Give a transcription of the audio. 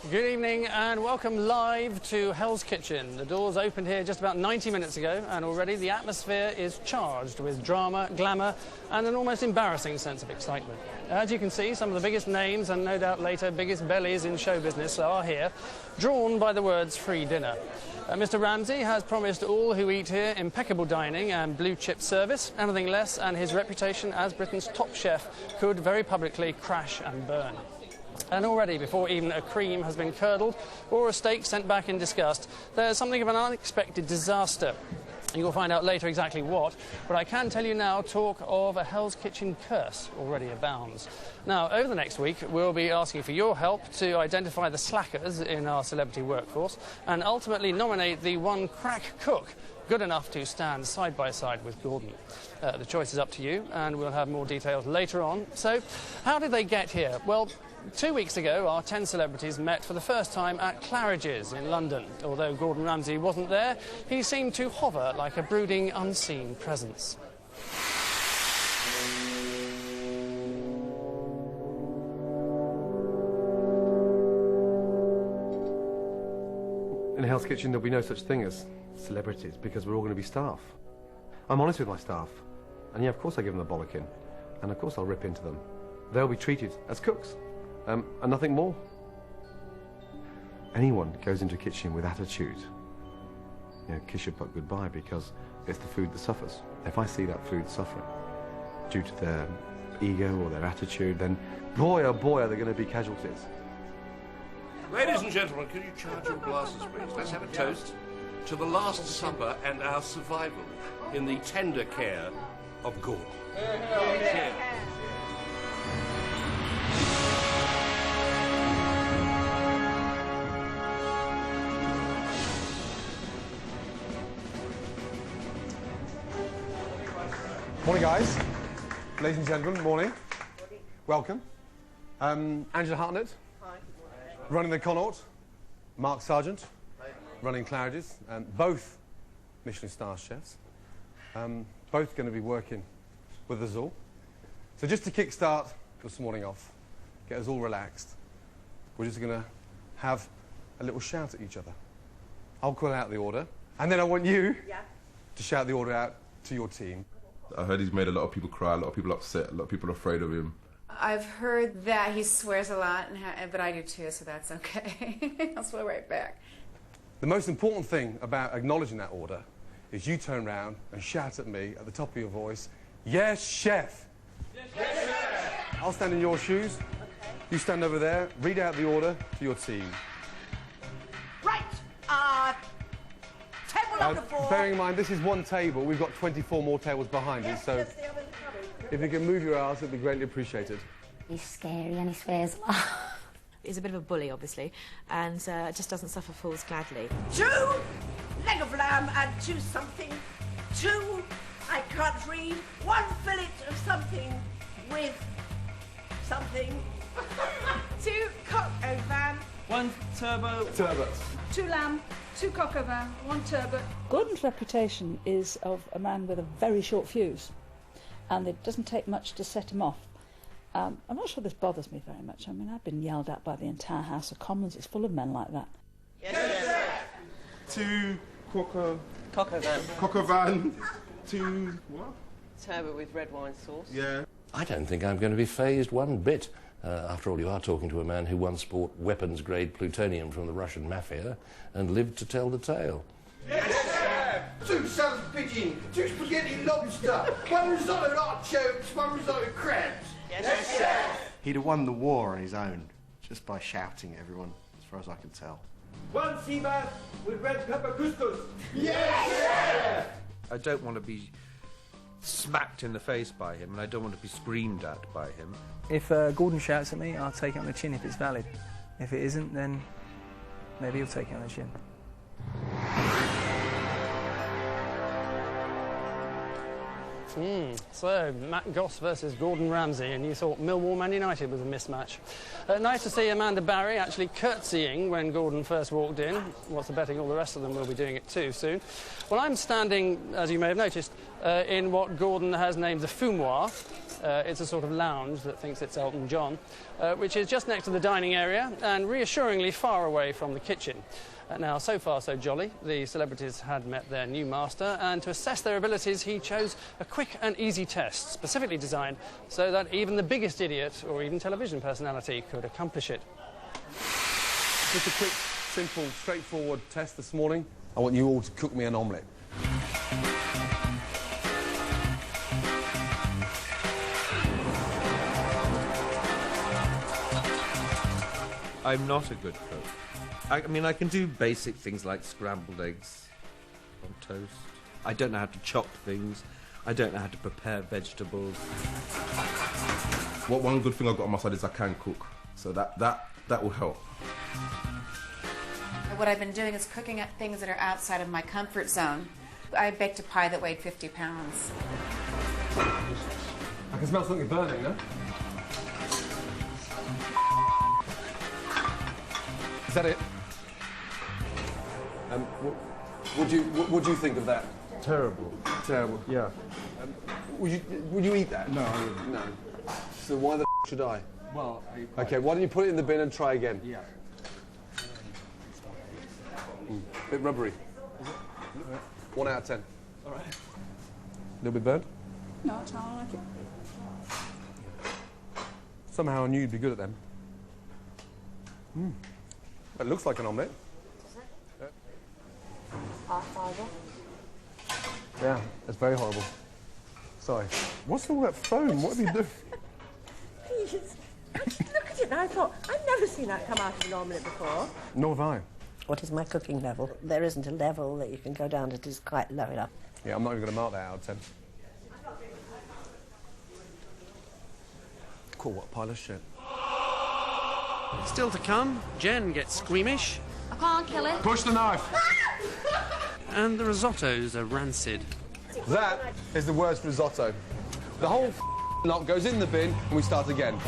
Good evening and welcome live to Hell's Kitchen. The doors opened here just about 90 minutes ago and already the atmosphere is charged with drama, glamour and an almost embarrassing sense of excitement. As you can see, some of the biggest names and no doubt later biggest bellies in show business are here, drawn by the words free dinner. Mr. Ramsay has promised all who eat here impeccable dining and blue-chip service. Anything less and his reputation as Britain's top chef could very publicly crash and burn. And already, before even a cream has been curdled or a steak sent back in disgust, there's something of an unexpected disaster. You'll find out later exactly what, but I can tell you now talk of a Hell's Kitchen curse already abounds. Now, over the next week, we'll be asking for your help to identify the slackers in our celebrity workforce and ultimately nominate the one crack cook good enough to stand side by side with Gordon. The choice is up to you, and we'll have more details later on. So, how did they get here? Well, 2 weeks ago, our 10 celebrities met for the first time at Claridge's in London. Although Gordon Ramsay wasn't there, he seemed to hover like a brooding, unseen presence. In Hell's Kitchen, there'll be no such thing as celebrities because we're all going to be staff. I'm honest with my staff. And yeah, of course I give them a bollocking. And of course I'll rip into them. They'll be treated as cooks. And nothing more. Anyone goes into a kitchen with attitude, kiss your butt goodbye, because it's the food that suffers. If I see that food suffering due to their ego or their attitude, then boy, oh boy, are there going to be casualties. Ladies and gentlemen, could you charge your glasses, please? Let's have a toast to the Last Supper and our survival in the tender care of Gordon. Cheers. Morning, guys. Ladies and gentlemen, morning. Welcome. Angela Hartnett. Hi. Running the Connaught. Mark Sargent. Hi. Running Claridge's. Both Michelin star chefs. Both going to be working with us all. So just to kick-start this morning off, get us all relaxed, we're just going to have a little shout at each other. I'll call out the order, and then I want you to shout the order out to your team. I heard he's made a lot of people cry, a lot of people upset, a lot of people afraid of him. I've heard that he swears a lot, but I do too, so that's okay. I'll swear right back. The most important thing about acknowledging that order is you turn round and shout at me at the top of your voice, "Yes, chef!" Yes, chef! I'll stand in your shoes. Okay. You stand over there, read out the order to your team. Right, table number 4. Bearing in mind, this is one table. We've got 24 more tables behind us, so if you can move your arse, it'd be greatly appreciated. He's scary and he swears a lot. He's a bit of a bully, obviously, and just doesn't suffer fools gladly. 2 leg of lamb and 2 something. 2, I can't read. 1 fillet of something with something. 2 coq au vin. 1 turbo. Turbot. 2 lamb, 2 coq au vin, 1 turbot. Gordon's reputation is of a man with a very short fuse, and it doesn't take much to set him off. I'm not sure this bothers me very much. I mean, I've been yelled at by the entire House of Commons. It's full of men like that. Yes, sir. 2 coq au Coq-au-vin. coq au vin, 2 what? Turbot with red wine sauce. Yeah. I don't think I'm going to be fazed one bit. After all, you are talking to a man who once bought weapons-grade plutonium from the Russian mafia and lived to tell the tale. Yes, sir! 2 salad pigeon, 2 spaghetti lobster, 1 risotto artichokes, 1 risotto crabs. Yes, sir. He'd have won the war on his own, just by shouting at everyone, as far as I can tell. 1 sea bass with red pepper couscous. Yes, sir! I don't want to be smacked in the face by him, and I don't want to be screamed at by him. If Gordon shouts at me, I'll take it on the chin if it's valid. If it isn't, then maybe he'll take it on the chin. So, Matt Goss versus Gordon Ramsay, and you thought Millwall Man United was a mismatch. Nice to see Amanda Barry actually curtsying when Gordon first walked in. What's the betting? All the rest of them will be doing it too soon. Well, I'm standing, as you may have noticed, in what Gordon has named the fumoir. It's a sort of lounge that thinks it's Elton John, which is just next to the dining area and reassuringly far away from the kitchen. Now, so far, so jolly. The celebrities had met their new master, and to assess their abilities, he chose a quick and easy test, specifically designed so that even the biggest idiot or even television personality could accomplish it. Just a quick, simple, straightforward test this morning. I want you all to cook me an omelette. I'm not a good cook. I mean, I can do basic things like scrambled eggs on toast. I don't know how to chop things. I don't know how to prepare vegetables. What one good thing I've got on my side is I can cook, so that will help. What I've been doing is cooking at things that are outside of my comfort zone. I baked a pie that weighed 50 pounds. I can smell something burning, no? Is that it? What do you think of that? Terrible. Terrible. Yeah. Would you eat that? No, I wouldn't. No. So why the should I? Well, Okay, why don't you put it in the bin and try again? Yeah. Bit rubbery. 1 out of 10. All right. A little bit burnt? No, it's not like it. Somehow I knew you'd be good at them. It looks like an omelette. Yeah, it's very horrible. Sorry. What's all that foam? What have you done? Please. Look at it. I thought, I've never seen that come out of an omelette before. Nor have I. What is my cooking level? There isn't a level that you can go down to. It is quite low enough. Yeah, I'm not even going to mark that out of 10. Cool, what a pile of shit. Still to come, Jen gets squeamish, I can't kill it. Push the knife! and the risottos are rancid. That is the worst risotto. The whole lot goes in the bin and we start again.